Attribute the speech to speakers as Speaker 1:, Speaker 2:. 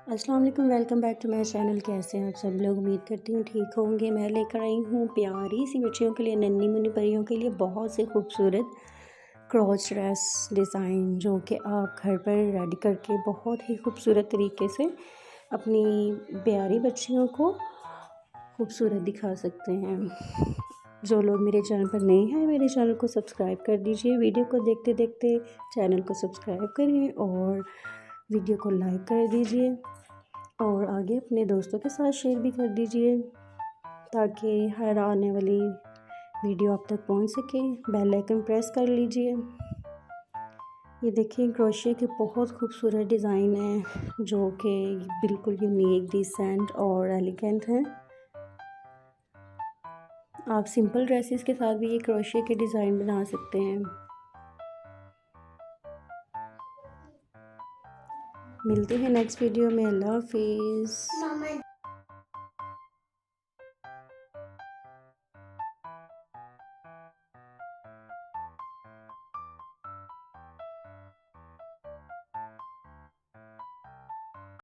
Speaker 1: अस्सलाम वालेकुम, welcome back to my channel. कैसे हैं आप सब लोग? उम्मीद करती हूँ ठीक होंगे। मैं लेकर आई हूँ प्यारी सी बच्चियों के लिए, नन्ही मुन्नी परियों के लिए बहुत से खूबसूरत क्रॉस ड्रेस डिज़ाइन, जो कि आप घर पर रेडी करके बहुत ही खूबसूरत तरीके से अपनी प्यारी बच्चियों को खूबसूरत दिखा सकते हैं। जो लोग मेरे चैनल पर नए हैं, मेरे चैनल को सब्सक्राइब कर दीजिए। वीडियो को देखते देखते चैनल को सब्सक्राइब करिए और वीडियो को लाइक कर दीजिए और आगे अपने दोस्तों के साथ शेयर भी कर दीजिए ताकि हर आने वाली वीडियो आप तक पहुंच सके। बेल आइकन प्रेस कर लीजिए। ये देखिए, क्रोशिया के बहुत खूबसूरत डिज़ाइन है जो कि बिल्कुल यूनिक, डिसेंट और एलिगेंट हैं। आप सिंपल ड्रेसेस के साथ भी ये क्रोशिया के डिज़ाइन बना सकते हैं। मिलते हैं नेक्स्ट वीडियो में। अल्लाह हाफिज़।